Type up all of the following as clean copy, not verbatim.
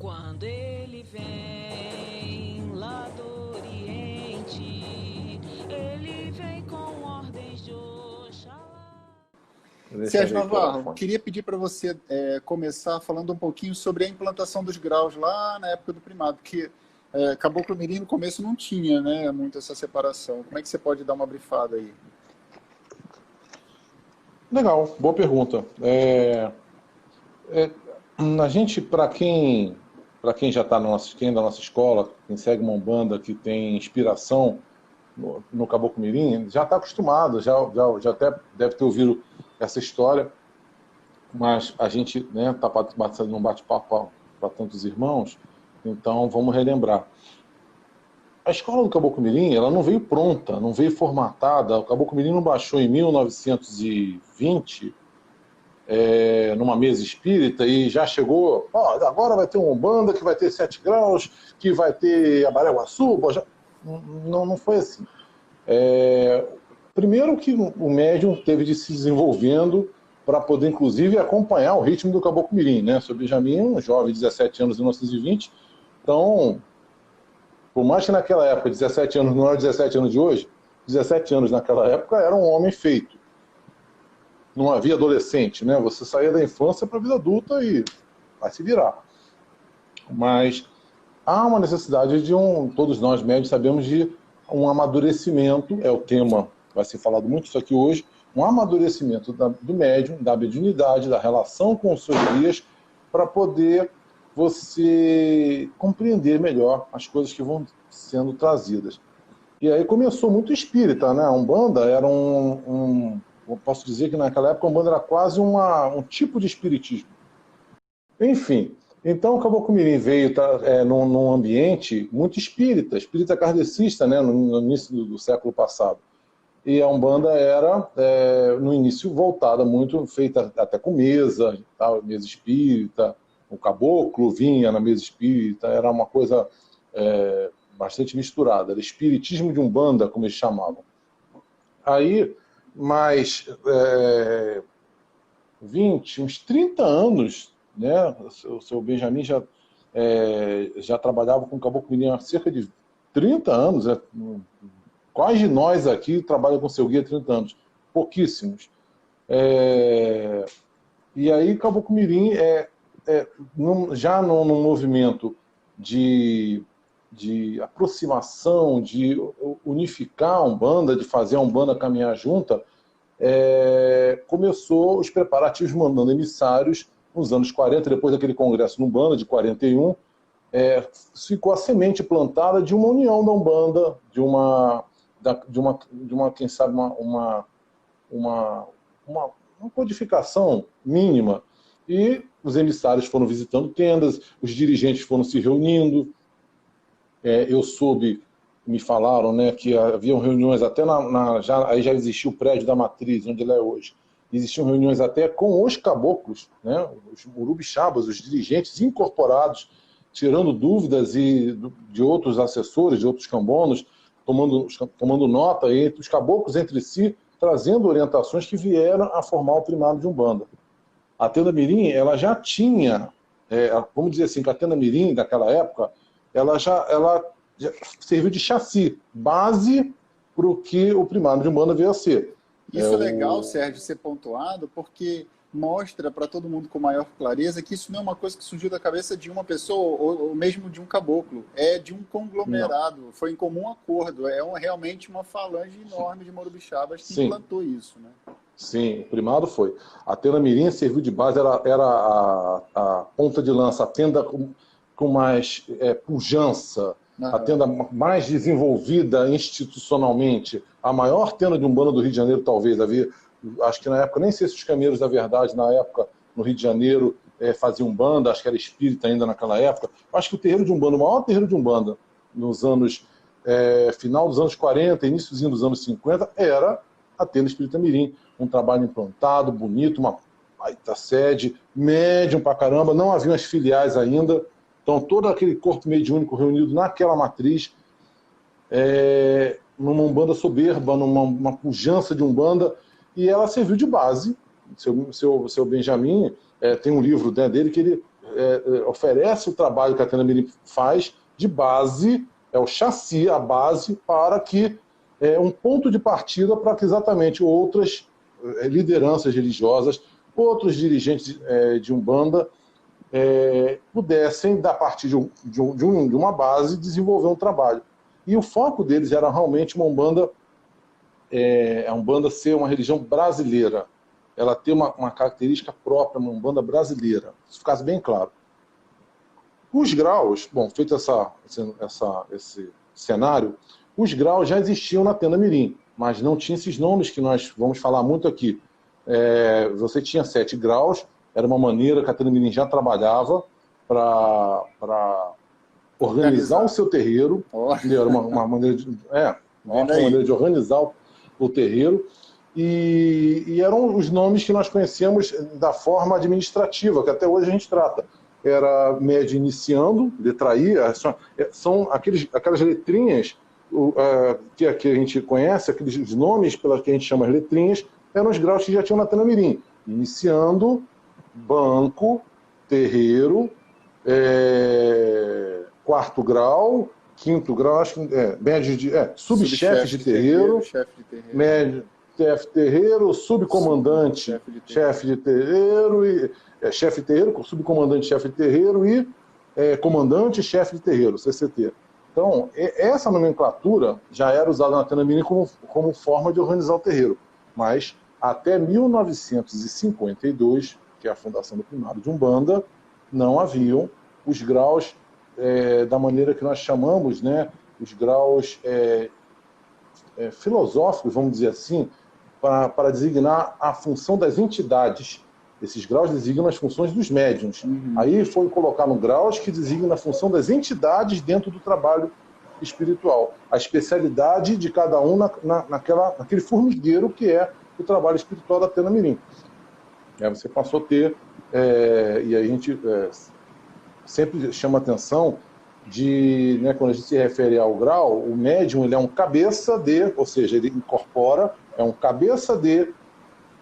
Quando ele vem lá do Oriente, ele vem com ordens de Oxalá. Sérgio Navarro, queria pedir para você começar falando um pouquinho sobre a implantação dos graus lá na época do primado, porque Caboclo Mirim no começo não tinha, né, muito essa separação. Como é que você pode dar uma brifada aí? Legal, boa pergunta. A gente, para quem já está quem é da nossa escola, quem segue uma Umbanda que tem inspiração no Caboclo Mirim, já está acostumado, já até deve ter ouvido essa história, mas a gente está num bate-papo para tantos irmãos, então vamos relembrar. A escola do Caboclo Mirim, ela não veio pronta, não veio formatada. O Caboclo Mirim não baixou em 1920 numa mesa espírita e já chegou, agora vai ter uma Umbanda que vai ter 7 graus, que vai ter Abaréguaçu. Não foi assim. Primeiro que o médium teve de se desenvolvendo para poder, inclusive, acompanhar o ritmo do Caboclo Mirim, né? Seu Benjamin, um jovem de 17 anos em 1920, então, por mais que naquela época 17 anos não era 17 anos de hoje, 17 anos naquela época era um homem feito. Não havia adolescente, né? Você saía da infância para a vida adulta e vai se virar. Mas há uma necessidade de todos nós médios sabemos de um amadurecimento, é o tema, vai ser falado muito isso aqui hoje, um amadurecimento do médium, da mediunidade, da relação com os seus guias, para poder você compreender melhor as coisas que vão sendo trazidas. E aí começou muito espírita, né? A Umbanda era eu posso dizer que naquela época a Umbanda era quase um tipo de espiritismo. Enfim, então o Caboclo Mirim veio num ambiente muito espírita kardecista, né? No início do século passado. E a Umbanda era, no início, voltada muito, feita até com mesa, mesa espírita. O caboclo vinha na mesa espírita, era uma coisa bastante misturada. Era espiritismo de Umbanda, como eles chamavam. Aí, mais 20, uns 30 anos, né? O seu Benjamin já trabalhava com o Caboclo Mirim há cerca de 30 anos. Quais de nós aqui trabalham com seu guia há 30 anos? Pouquíssimos. E aí, Caboclo Mirim já num movimento de aproximação, de unificar a Umbanda, de fazer a Umbanda caminhar junta, começou os preparativos mandando emissários nos anos 40, depois daquele congresso no Umbanda de 41, ficou a semente plantada de uma união da Umbanda, de uma quem sabe, uma codificação mínima. E os emissários foram visitando tendas, os dirigentes foram se reunindo. Eu soube, me falaram, né, que haviam reuniões até aí já existia o prédio da Matriz, onde ela é hoje. Existiam reuniões até com os caboclos, né, os urubixabas, os dirigentes incorporados, tirando dúvidas de outros assessores, de outros cambonos, tomando nota entre os caboclos entre si, trazendo orientações que vieram a formar o primado de Umbanda. A Tenda Mirim, ela já tinha, vamos dizer assim, que a Tenda Mirim, daquela época, ela já serviu de chassi, base para o que o primado de Umbanda veio a ser. Isso é legal, Sérgio, ser pontuado, porque mostra para todo mundo com maior clareza que isso não é uma coisa que surgiu da cabeça de uma pessoa ou mesmo de um caboclo, é de um conglomerado, não. Foi em comum acordo, realmente uma falange enorme de morubixabas que implantou isso, né? Sim, o primado foi. A Tenda Mirim serviu de base, era a ponta de lança, a tenda com mais pujança, a tenda mais desenvolvida institucionalmente, a maior tenda de Umbanda do Rio de Janeiro, talvez. Havia, acho que na época, nem sei se os Cameiros da Verdade, na época, no Rio de Janeiro, faziam Umbanda, acho que era espírita ainda naquela época. Acho que o terreiro de Umbanda, o maior terreiro de Umbanda, nos anos, final dos anos 40, iníciozinho dos anos 50, era a Tenda Espírita Mirim. Um trabalho implantado, bonito, uma baita sede, médium pra caramba, não haviam as filiais ainda. Então, todo aquele corpo mediúnico reunido naquela matriz, numa Umbanda soberba, numa pujança de Umbanda, e ela serviu de base. Seu Benjamin tem um livro dele que oferece o trabalho que a Tenda Mirim faz de base, é o chassi, a base, para que um ponto de partida para que exatamente outras lideranças religiosas, outros dirigentes de Umbanda pudessem, a partir de uma base, desenvolver um trabalho. E o foco deles era realmente uma Umbanda, a Umbanda ser uma religião brasileira, ela ter uma característica própria, uma Umbanda brasileira, isso ficasse bem claro. Os graus, bom, feito esse cenário, os graus já existiam na Tenda Mirim, mas não tinha esses nomes que nós vamos falar muito aqui. Você tinha 7 graus, era uma maneira que a Tenda Mirim já trabalhava para organizar o seu terreiro. Era uma maneira de organizar o terreiro. E eram os nomes que nós conhecemos da forma administrativa, que até hoje a gente trata. Era médio iniciando, letra I, são aquelas letrinhas que a gente conhece, aqueles nomes pelas que a gente chama as letrinhas, eram os graus que já tinham na Tenda Mirim. Iniciando, banco, terreiro, 4º grau, 5º grau, acho que subchefe de terreiro, médio, chefe de terreiro, subcomandante, chefe de terreiro, chefe de terreiro, subcomandante, chefe de terreiro e comandante, chefe de terreiro, CCT. Então, essa nomenclatura já era usada na Tenda Mirim como forma de organizar o terreiro. Mas, até 1952, que é a fundação do primário de Umbanda, não haviam os graus da maneira que nós chamamos, né, os graus filosóficos, vamos dizer assim, para designar a função das entidades. Esses graus designam as funções dos médiuns. Aí foi colocar no graus que designa a função das entidades dentro do trabalho espiritual. A especialidade de cada um naquele formigueiro que é o trabalho espiritual da Tenda Mirim. Aí você passou a ter, e a gente sempre chama atenção de, né, quando a gente se refere ao grau, o médium ele é um cabeça de, ou seja, ele incorpora, é um cabeça de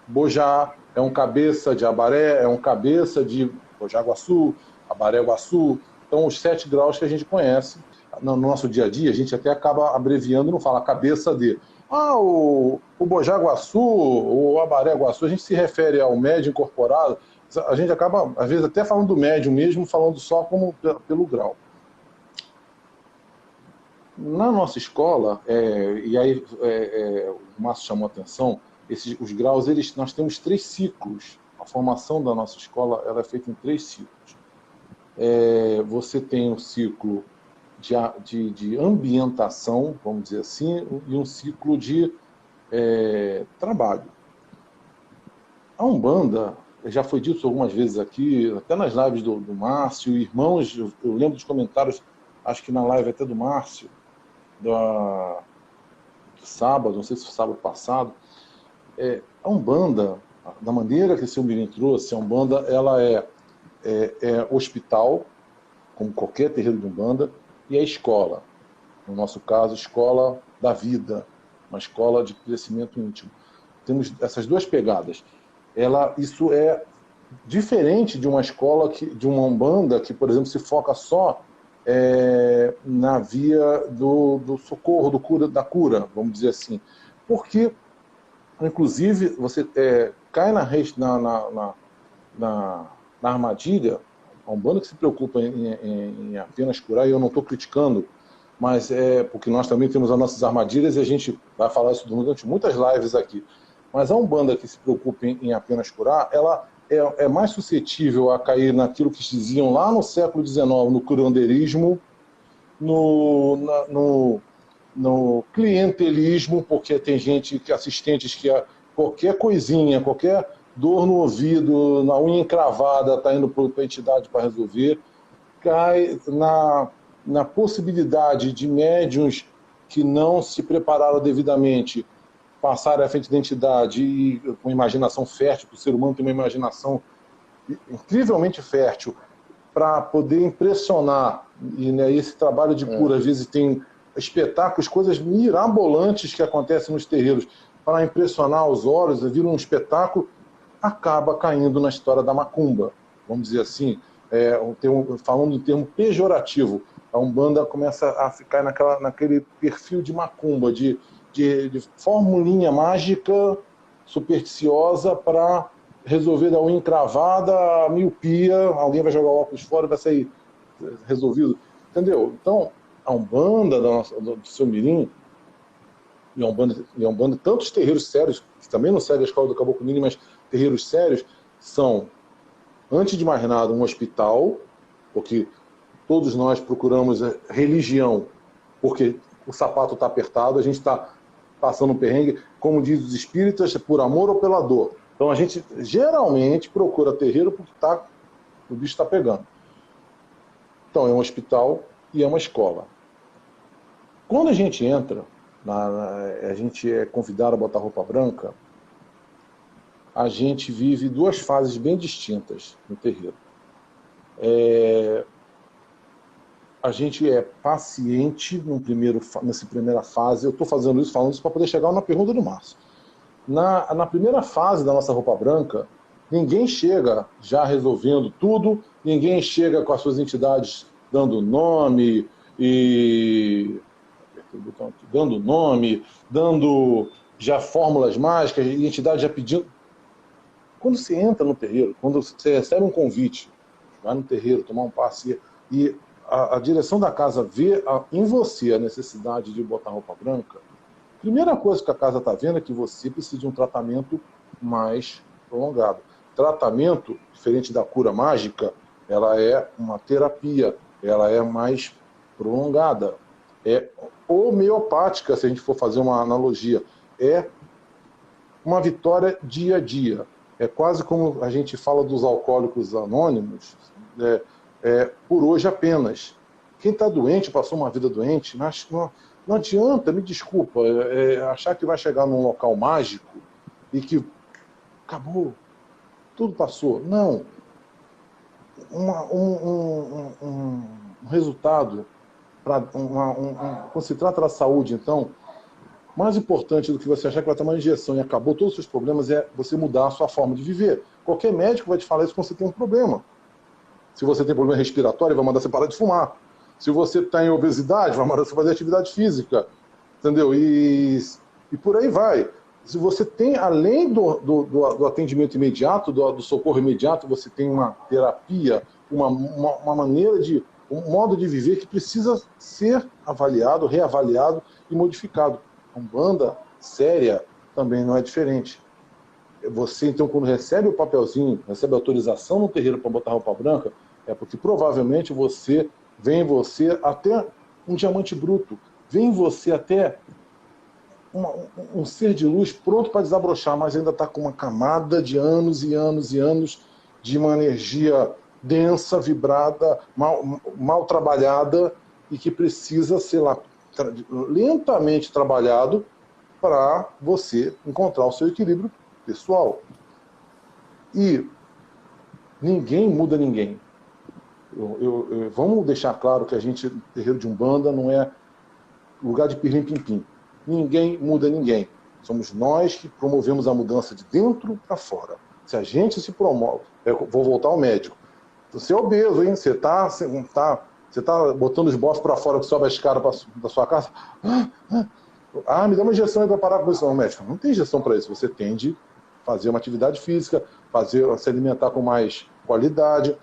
Bojá, é um cabeça de Abaré, é um cabeça de Bojaguaçu, Abaré-Guaçu. Então, os 7 graus que a gente conhece. No nosso dia a dia, a gente até acaba abreviando, não fala cabeça de. O Bojaguaçu, o Abaré-Guaçu, a gente se refere ao médium incorporado, a gente acaba, às vezes, até falando do médium mesmo, falando só como pelo grau. Na nossa escola, e aí o Márcio chamou a atenção, os graus, nós temos 3 ciclos. A formação da nossa escola ela é feita em 3 ciclos. Você tem um ciclo de ambientação, vamos dizer assim, e um ciclo de trabalho. A Umbanda, já foi dito algumas vezes aqui, até nas lives do Márcio, irmãos, eu lembro dos comentários, acho que na live até do Márcio, do sábado, não sei se foi sábado passado, a Umbanda, da maneira que o Sr. Mirim trouxe, a Umbanda ela é hospital, como qualquer terreiro de Umbanda, e é escola. No nosso caso, escola da vida, uma escola de crescimento íntimo. Temos essas 2 pegadas. Isso é diferente de uma escola, de uma Umbanda, que, por exemplo, se foca só na via do socorro, da cura, vamos dizer assim. Porque, inclusive, você cai na armadilha. A Umbanda que se preocupa em apenas curar, e eu não estou criticando, mas porque nós também temos as nossas armadilhas e a gente vai falar isso durante muitas lives aqui. Mas a Umbanda que se preocupa em apenas curar, ela é mais suscetível a cair naquilo que diziam lá no século XIX, no curandeirismo, no clientelismo, porque tem assistentes que qualquer coisinha, qualquer dor no ouvido, na unha encravada, está indo para a entidade para resolver, cai na possibilidade de médiuns que não se prepararam devidamente passarem à frente da entidade e com imaginação fértil, porque o ser humano tem uma imaginação incrivelmente fértil, para poder impressionar, e né, esse trabalho de cura, às vezes tem espetáculos, coisas mirabolantes que acontecem nos terreiros, para impressionar os olhos, vira um espetáculo, acaba caindo na história da macumba, vamos dizer assim, falando em termo pejorativo, a Umbanda começa a ficar naquele perfil de macumba, de formulinha mágica, supersticiosa, para resolver dar unha encravada, a miopia, alguém vai jogar o óculos fora e vai sair resolvido. Entendeu? Então, a Umbanda do seu Mirim, e a Umbanda, tantos terreiros sérios, que também não seguem a escola do Caboclo Mirim, mas terreiros sérios, são, antes de mais nada, um hospital, porque todos nós procuramos religião, porque o sapato está apertado, a gente está passando um perrengue, como diz os espíritas, por amor ou pela dor. Então a gente geralmente procura terreiro porque o bicho está pegando. Então é um hospital e é uma escola. Quando a gente entra, a gente é convidado a botar roupa branca, a gente vive duas fases bem distintas no terreiro. A gente é paciente nessa primeira fase. Eu estou falando isso para poder chegar na pergunta do Márcio. Na primeira fase da nossa roupa branca, ninguém chega já resolvendo tudo, ninguém chega com as suas entidades dando nome, dando já fórmulas mágicas, e entidade já pedindo. Quando você entra no terreiro, quando você recebe um convite, vai no terreiro, tomar um passe, e a direção da casa vê em você a necessidade de botar roupa branca, a primeira coisa que a casa está vendo é que você precisa de um tratamento mais prolongado. Tratamento, diferente da cura mágica, ela é uma terapia, ela é mais prolongada. É homeopática, se a gente for fazer uma analogia. É uma vitória dia a dia. É quase como a gente fala dos alcoólicos anônimos, por hoje apenas. Quem está doente, passou uma vida doente, mas não adianta, me desculpa, achar que vai chegar num local mágico e que acabou, tudo passou. Não. Um resultado, quando se trata da saúde, então, mais importante do que você achar que vai tomar uma injeção e acabou todos os seus problemas é você mudar a sua forma de viver. Qualquer médico vai te falar isso quando você tem um problema. Se você tem problema respiratório, vai mandar você parar de fumar. Se você está em obesidade, vai mandar você fazer atividade física. Entendeu? E por aí vai. Se você tem, além do atendimento imediato, do socorro imediato, você tem uma terapia, uma maneira um modo de viver que precisa ser avaliado, reavaliado e modificado. A Umbanda séria também não é diferente. Você, então, quando recebe o papelzinho, recebe a autorização no terreiro para botar roupa branca, é porque provavelmente vem em você até um diamante bruto, vem em você até um ser de luz pronto para desabrochar, mas ainda está com uma camada de anos e anos e anos de uma energia densa, vibrada, mal trabalhada e que precisa ser lentamente trabalhado para você encontrar o seu equilíbrio pessoal. E ninguém muda ninguém. Vamos deixar claro que a gente, terreiro de Umbanda, não é lugar de pirlim-pim-pim. Ninguém muda ninguém. Somos nós que promovemos a mudança de dentro para fora. Se a gente se promove... vou voltar ao médico. Você é obeso, hein? Você tá botando os bofos para fora que sobe a escada da sua casa. Me dá uma injeção aí para parar com isso. Não, médico, não tem injeção para isso. Você tem de fazer uma atividade física, se alimentar com mais qualidade.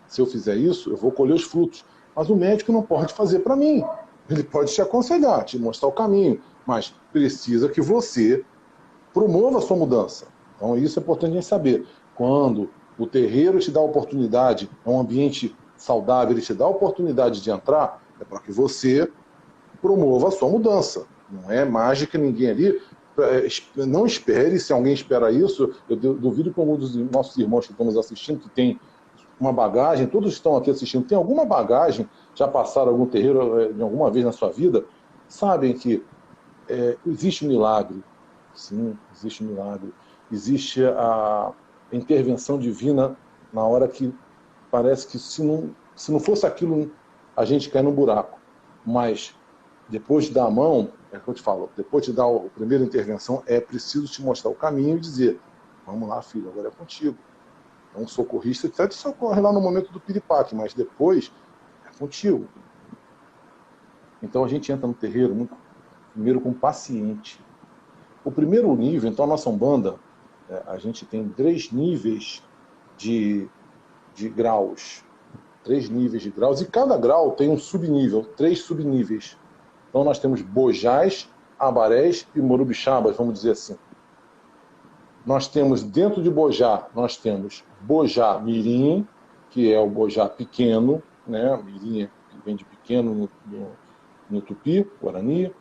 Se eu fizer isso, eu vou colher os frutos. Mas o médico não pode fazer para mim. Ele pode te aconselhar, te mostrar o caminho, mas precisa que você promova a sua mudança. Então isso é importante a gente saber. Quando o terreiro te dá a oportunidade, é um ambiente saudável, ele te dá a oportunidade de entrar, é para que você promova a sua mudança. Não é mágica ninguém ali. Não espere, se alguém espera isso, eu duvido que algum dos nossos irmãos que estão nos assistindo, que tem uma bagagem, todos estão aqui assistindo, tem alguma bagagem, já passaram algum terreiro de alguma vez na sua vida, sabem que existe um milagre. Sim, existe um milagre. Existe a intervenção divina na hora que parece que se não fosse aquilo, a gente cai num buraco. Mas depois de dar a mão, é o que eu te falo, depois de dar a primeira intervenção, é preciso te mostrar o caminho e dizer, vamos lá, filho, agora é contigo. um socorrista que te socorre lá no momento do piripaque, mas depois é contigo. Então a gente entra no terreiro primeiro com paciente. O primeiro nível, então a nossa Umbanda, a gente tem 3 níveis de graus. 3 níveis de graus, e cada grau tem um subnível, 3 subníveis. Então nós temos bojás, abarés e morubixabas, vamos dizer assim. Nós temos, dentro de bojá, nós temos bojá mirim, que é o bojá pequeno, né? Mirim vem de pequeno no tupi, guarani.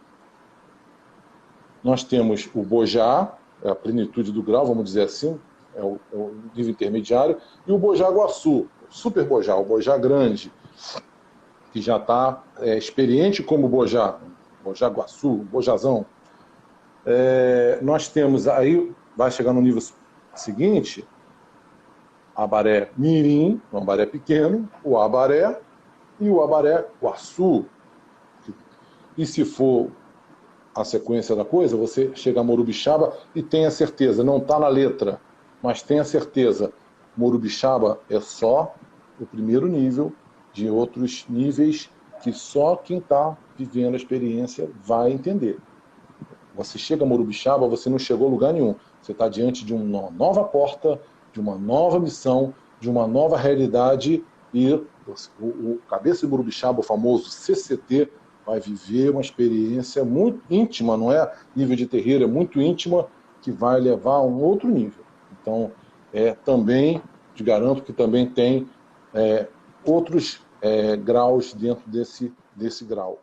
Nós temos o bojá, a plenitude do grau, vamos dizer assim, é o nível intermediário, e o bojá guaçu, super bojá, o bojá grande, que já está experiente como bojá guaçu, bojazão. Nós temos, aí vai chegar no nível seguinte, abaré mirim, um abaré pequeno, o abaré e o abaré guaçu. E se for a sequência da coisa, você chega a morubixaba e tenha certeza, não está na letra, mas tenha certeza, morubixaba é só o primeiro nível de outros níveis que só quem está vivendo a experiência vai entender. Você chega a morubixaba, você não chegou a lugar nenhum. Você está diante de uma nova porta, de uma nova missão, de uma nova realidade, e o cabeça de morubixaba, o famoso CCT, vai viver uma experiência muito íntima, não é nível de terreiro, é muito íntima, que vai levar a um outro nível. Então, também, te garanto que também tem outros graus dentro desse grau.